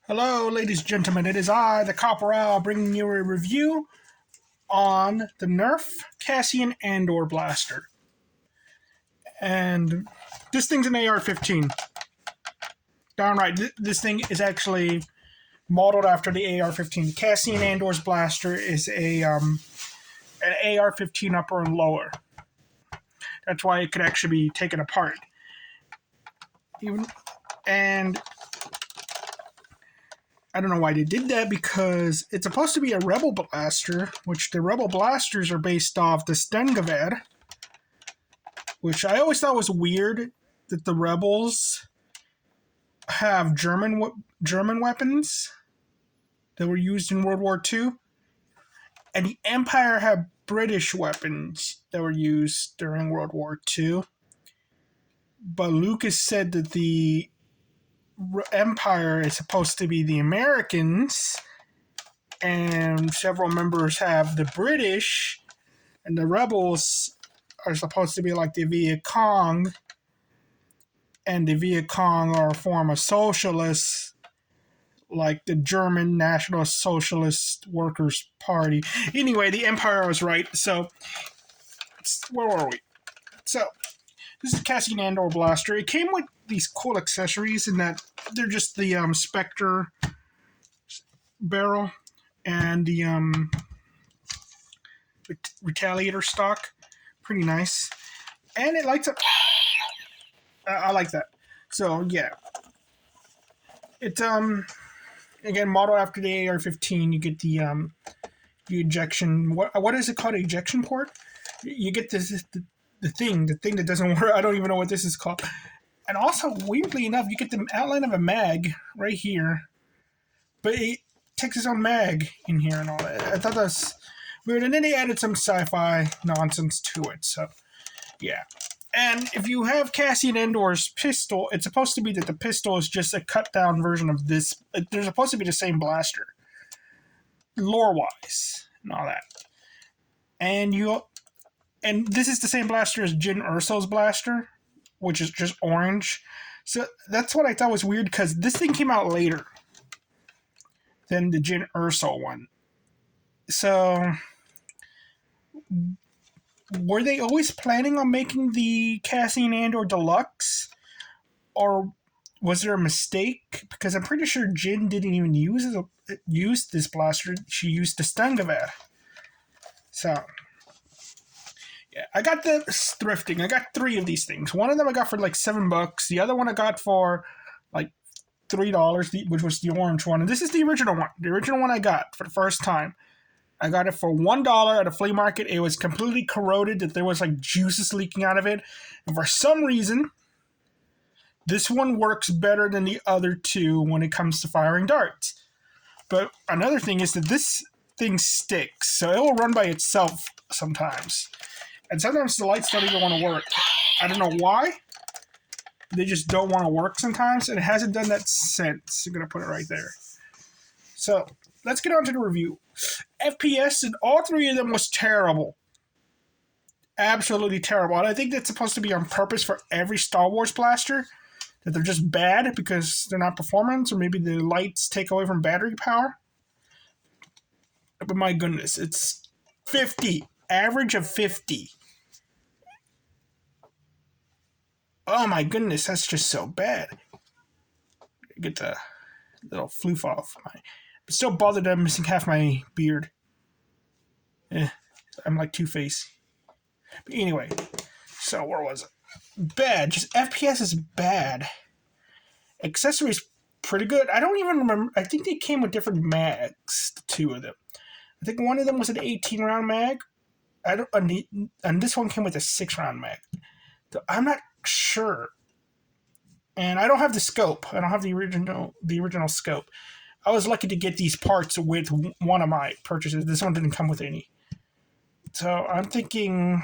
Hello, ladies and gentlemen. It is I, the Corporal, bringing you a review on the Nerf Cassian Andor blaster. And this thing's an AR-15. Darn right, this thing is actually modeled after the AR-15. The Cassian Andor's blaster is an AR-15 upper and lower. That's why it could actually be taken apart. And I don't know why they did that, because it's supposed to be a Rebel blaster, which the Rebel blasters are based off the Stengewehr, which I always thought was weird that the Rebels have German weapons that were used in World War II, and the Empire had British weapons that were used during World War II. But Lucas said that the Empire is supposed to be the Americans, and several members have the British, and the Rebels are supposed to be like the Viet Cong, and the Viet Cong are a form of socialists, like the German National Socialist Workers' Party. Anyway, the Empire was right. So, where were we? So, this is a Cassian Andor blaster. It came with these cool accessories in that they're just the Spectre barrel and the Retaliator stock. Pretty nice. And it lights up. I like that. So, yeah. It's, again, modeled after the AR-15. You get the ejection. What is it called? Ejection port? You get the thing that doesn't work. I don't even know what this is called. And also, weirdly enough, you get the outline of a mag right here, but it takes its own mag in here and all that. I thought that was weird. And then they added some sci-fi nonsense to it. So, yeah. And if you have Cassian Andor's pistol, it's supposed to be that the pistol is just a cut-down version of this. They're supposed to be the same blaster, lore-wise, and all that. And this is the same blaster as Jyn Erso's blaster, which is just orange. So that's what I thought was weird, because this thing came out later than the Jyn Erso one. So, were they always planning on making the Cassian Andor Deluxe? Or was there a mistake? Because I'm pretty sure Jyn didn't even use this blaster. She used the Stengewehr. So, yeah, I got the thrifting. I got 3 of these things. One of them I got for like $7. The other one I got for like $3, which was the orange one. And this is the original one. The original one I got for the first time. I got it for $1 at a flea market. It was completely corroded, that there was like juices leaking out of it. And for some reason, this one works better than the other 2 when it comes to firing darts. But another thing is that this thing sticks. So it will run by itself sometimes. And sometimes the lights don't even want to work. I don't know why. They just don't want to work sometimes. And it hasn't done that since. I'm going to put it right there. So, let's get on to the review. FPS in all 3 of them was terrible. Absolutely terrible. And I think that's supposed to be on purpose for every Star Wars blaster. That they're just bad because they're not performance, or maybe the lights take away from battery power. But my goodness, it's 50. Average of 50. Oh my goodness, that's just so bad. Get the little floof off my... But still bothered that I'm missing half my beard. I'm like Two-Face. But anyway, so where was it? Bad. Just FPS is bad. Accessories, pretty good. I don't even remember. I think they came with different mags, the 2 of them. I think one of them was an 18-round mag. And this one came with a 6-round mag. So I'm not sure. And I don't have the scope. I don't have the original scope. I was lucky to get these parts with one of my purchases. This one didn't come with any. So I'm thinking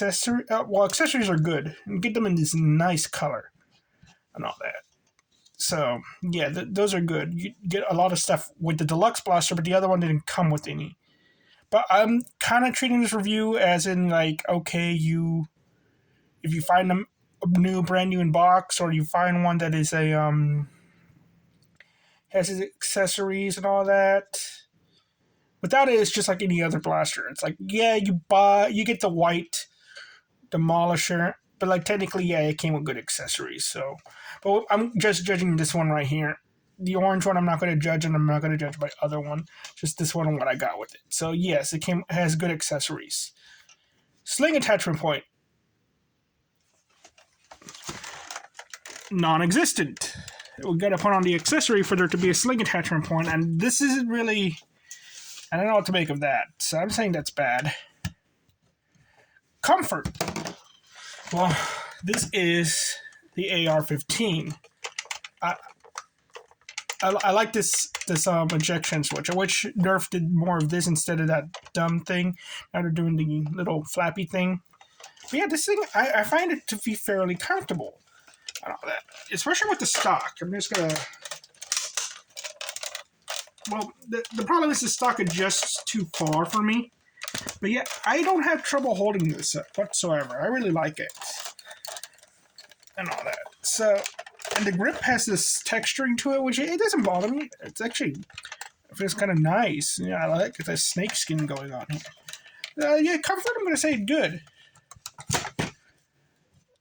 accessories are good. And get them in this nice color and all that. So, yeah, those are good. You get a lot of stuff with the Deluxe blaster, but the other one didn't come with any. But I'm kind of treating this review as in, like, okay, if you find them brand new in box, or you find one that is a has its accessories and all that. Without it, it's just like any other blaster. It's like, yeah, you get the white demolisher, but like technically, yeah, it came with good accessories. So, but I'm just judging this one right here. The orange one, I'm not going to judge, and I'm not going to judge my other one. Just this one and what I got with it. So yes, it has good accessories. Sling attachment point, non-existent. We got to put on the accessory for there to be a sling attachment point, and this isn't really. I don't know what to make of that. So I'm saying that's bad. Comfort. Well, this is the AR-15. I like this ejection switch. I wish Nerf did more of this instead of that dumb thing. Now they're doing the little flappy thing. But yeah, this thing, I find it to be fairly comfortable. I don't know that, especially with the stock. I'm just gonna. Well, the problem is the stock adjusts too far for me. But yeah, I don't have trouble holding this whatsoever. I really like it. And all that. So, and the grip has this texturing to it, which it doesn't bother me. It's actually, it feels kind of nice. Yeah, I like the snake skin going on here. Yeah, comfort, I'm going to say good.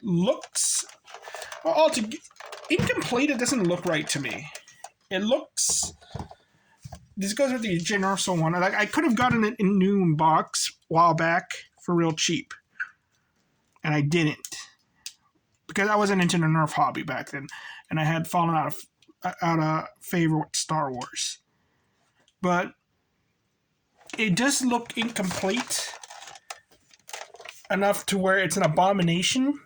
Looks, well, incomplete, it doesn't look right to me. It looks, this goes with the Universal one. I could have gotten it in new box a while back for real cheap. And I didn't. Because I wasn't into the Nerf hobby back then, and I had fallen out of favor with Star Wars. But it does look incomplete enough to where it's an abomination.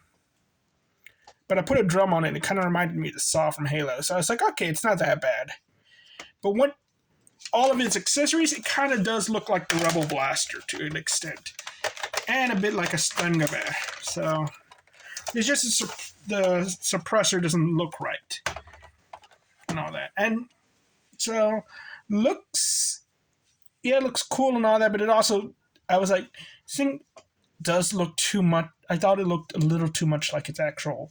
But I put a drum on it, and it kind of reminded me of the Saw from Halo. So I was like, okay, it's not that bad. But when all of its accessories, it kind of does look like the Rebel Blaster to an extent. And a bit like a stun gun. So it's just the suppressor doesn't look right. And all that. And so looks cool and all that, but it also, I was like, this thing does look too much. I thought it looked a little too much like its actual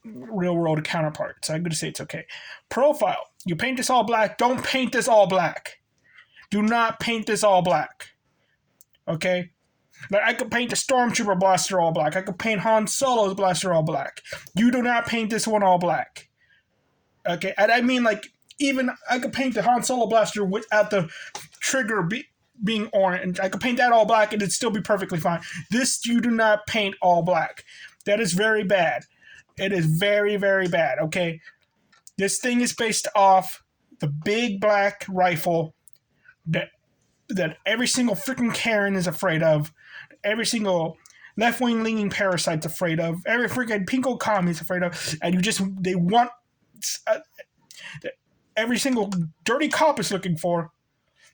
real world counterpart. So I'm going to say it's okay. Profile. You paint this all black. Don't paint this all black. Do not paint this all black. Okay? Like, I could paint the Stormtrooper blaster all black. I could paint Han Solo's blaster all black. You do not paint this one all black. Okay? And I mean, like, even I could paint the Han Solo blaster without the trigger being orange. I could paint that all black and it'd still be perfectly fine. This, you do not paint all black. That is very bad. It is very, very bad, okay? This thing is based off the big black rifle that every single freaking Karen is afraid of. Every single left-wing leaning parasite's afraid of. Every freaking pinko commie's afraid of. And they want... every single dirty cop is looking for.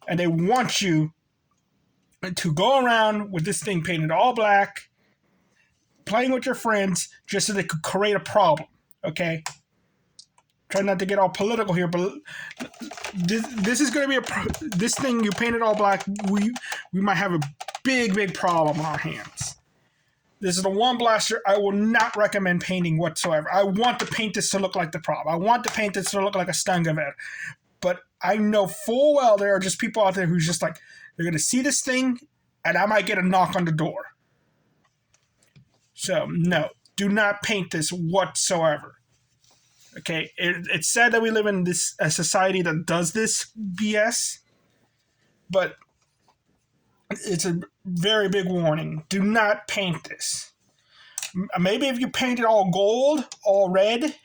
And they want you to go around with this thing painted all black, playing with your friends, just so they could create a problem, okay? Try not to get all political here, but this is going to be this thing you painted all black. We might have a big problem on our hands. This is the one blaster I will not recommend painting whatsoever. I want to paint this to look like the prop. I want to paint this to look like a stun gun. But I know full well there are just people out there who's just like, they're going to see this thing, and I might get a knock on the door. So, no. Do not paint this whatsoever. Okay? It's sad that we live in a society that does this BS, but it's a very big warning. Do not paint this. Maybe if you paint it all gold, all red,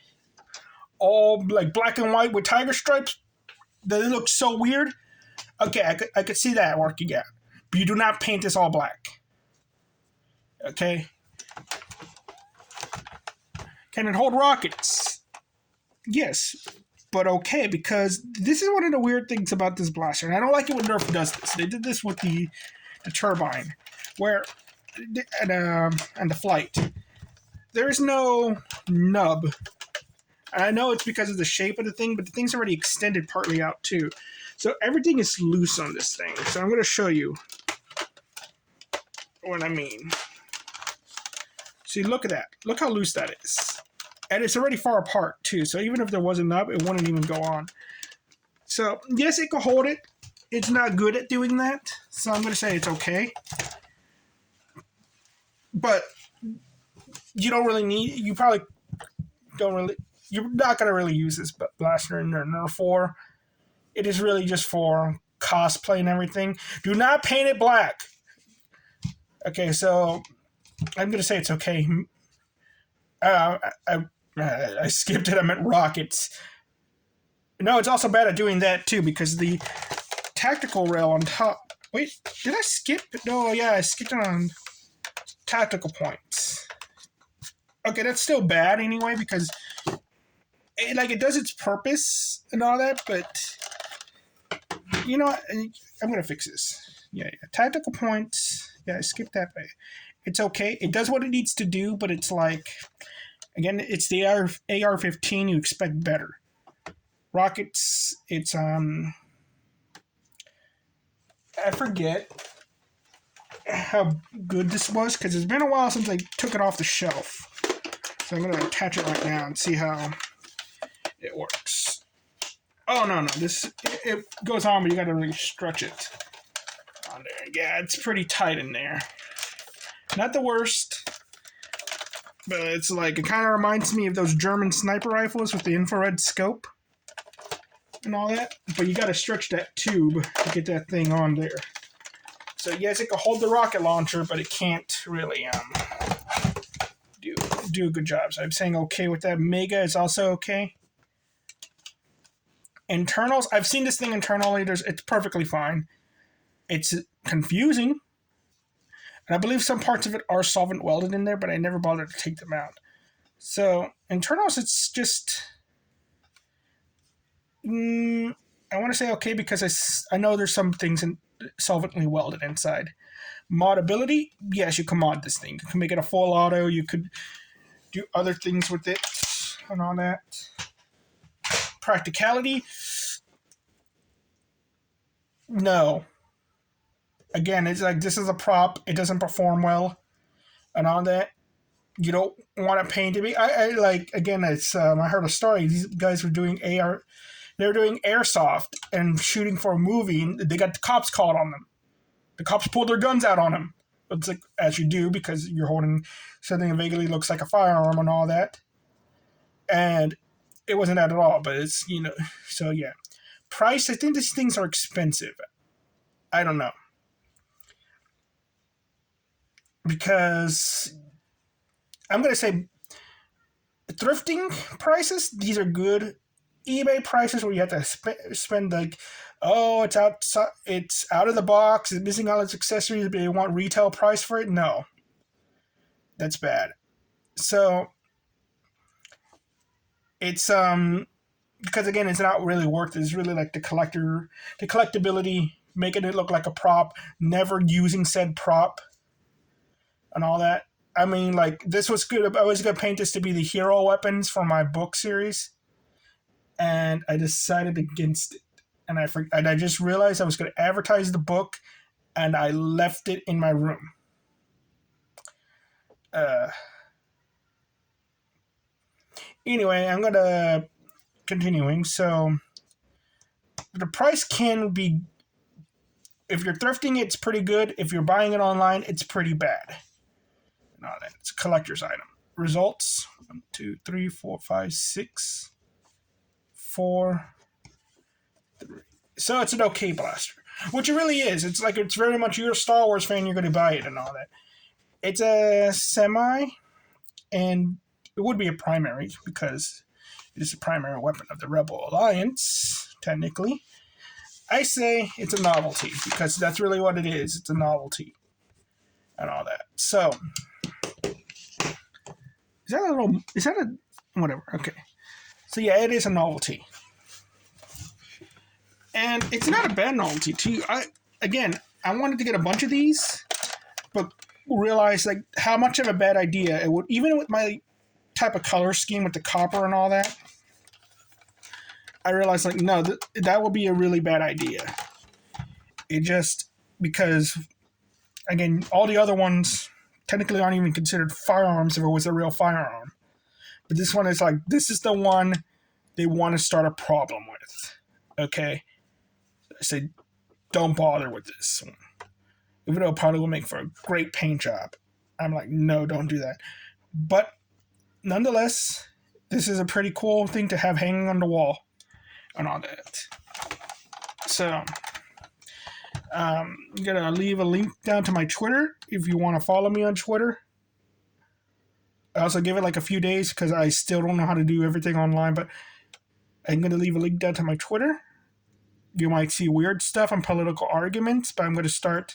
all like black and white with tiger stripes, that it looks so weird. Okay, I could see that working out. But you do not paint this all black. Okay? Can it hold rockets? Yes. But okay, because this is one of the weird things about this blaster. And I don't like it when Nerf does this. They did this with the turbine. Where... and the flight. There's no nub. And I know it's because of the shape of the thing, but the thing's already extended partly out too. So everything is loose on this thing. So I'm going to show you what I mean. See, look at that. Look how loose that is. And it's already far apart, too. So even if there wasn't up, it wouldn't even go on. So, yes, it could hold it. It's not good at doing that. So I'm going to say it's okay. But you don't really need... You probably don't really... You're not going to really use this blaster in Nerf 4. It is really just for cosplay and everything. Do not paint it black. Okay, so I'm going to say it's okay. I skipped it. I meant rockets. No, it's also bad at doing that, too, because the tactical rail on top... Wait, did I skip? No, yeah, I skipped it on tactical points. Okay, that's still bad anyway, because it does its purpose and all that, but you know what? I'm going to fix this. Yeah, tactical points. Yeah, I skipped that way. It's okay. It does what it needs to do, but it's like, again, it's the AR-15. You expect better. Rockets, it's, I forget how good this was, because it's been a while since I took it off the shelf. So I'm going to attach it right now and see how it works. Oh, no. It goes on, but you got to really stretch it on there. Yeah, it's pretty tight in there. Not the worst, but it's like, it kind of reminds me of those German sniper rifles with the infrared scope and all that. But you got to stretch that tube to get that thing on there. So yes, it can hold the rocket launcher, but it can't really do a good job. So I'm saying okay with that. Mega is also okay. Internals, I've seen this thing internally. It's perfectly fine. It's confusing. And I believe some parts of it are solvent welded in there, but I never bothered to take them out. So internals, it's just... I want to say okay because I know there's some things solvently welded inside. Modability, yes, you can mod this thing. You can make it a full auto. You could do other things with it and all that. Practicality, no. Again, it's like this is a prop. It doesn't perform well and all that. You don't want to paint it. I like, again, it's I heard a story. These guys were doing AR. They were doing airsoft and shooting for a movie, and they got the cops called on them. The cops pulled their guns out on them. It's like, as you do, because you're holding something that vaguely looks like a firearm and all that. And it wasn't that at all, but it's, so yeah. Price, I think these things are expensive. I don't know. Because I'm going to say thrifting prices, these are good. eBay prices where you have to spend like, oh, it's out of the box, it's missing all its accessories, but you want retail price for it? No. That's bad. So it's because again, it's not really worth it. It's really like the collectability, making it look like a prop, never using said prop and all that. I mean, like, this was good. I was going to paint this to be the hero weapons for my book series, and I decided against it. And I just realized I was going to advertise the book, and I left it in my room. Anyway, I'm going to continuing. So the price can be, if you're thrifting, it's pretty good. If you're buying it online, it's pretty bad. And all that. It's a collector's item. Results: 1, 2, 3, 4, 5, 6, 4, 3. So it's an okay blaster, which it really is. It's like, it's very much, you're a Star Wars fan, you're going to buy it and all that. It's a semi, and it would be a primary because it is the primary weapon of the Rebel Alliance, technically. I say it's a novelty because that's really what it is. It's a novelty and all that. So, is that a, whatever, okay. So yeah, it is a novelty. And it's not a bad novelty too. I wanted to get a bunch of these, but realized like how much of a bad idea it would, even with my type of color scheme with the copper and all that. I realized like, no, that would be a really bad idea. It just, because again, all the other ones technically aren't even considered firearms if it was a real firearm. But this one is like, this is the one they want to start a problem with. Okay? I say, don't bother with this one. Even though it probably will make for a great paint job. I'm like, no, don't do that. But nonetheless, this is a pretty cool thing to have hanging on the wall and all that. So, I'm going to leave a link down to my Twitter if you want to follow me on Twitter. I also give it like a few days because I still don't know how to do everything online, but I'm going to leave a link down to my Twitter. You might see weird stuff on political arguments, but I'm going to start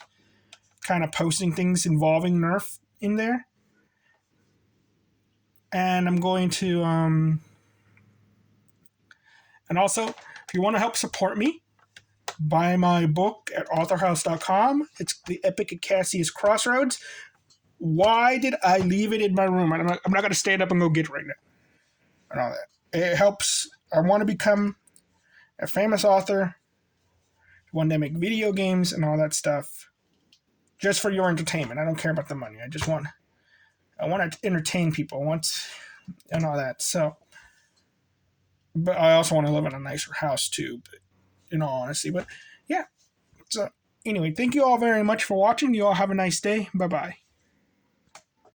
kind of posting things involving Nerf in there. And I'm going to, and also, if you want to help support me, buy my book at authorhouse.com. It's The Epic at Cassian's Crossroads. Why did I leave it in my room? I'm not going to stand up and go get it right now. And all that. It helps. I want to become a famous author, one that make video games and all that stuff, just for your entertainment. I don't care about the money. I want to entertain people and all that. So, but I also want to live in a nicer house too, but, in all honesty. But yeah. So anyway, thank you all very much for watching. You all have a nice day. Bye-bye.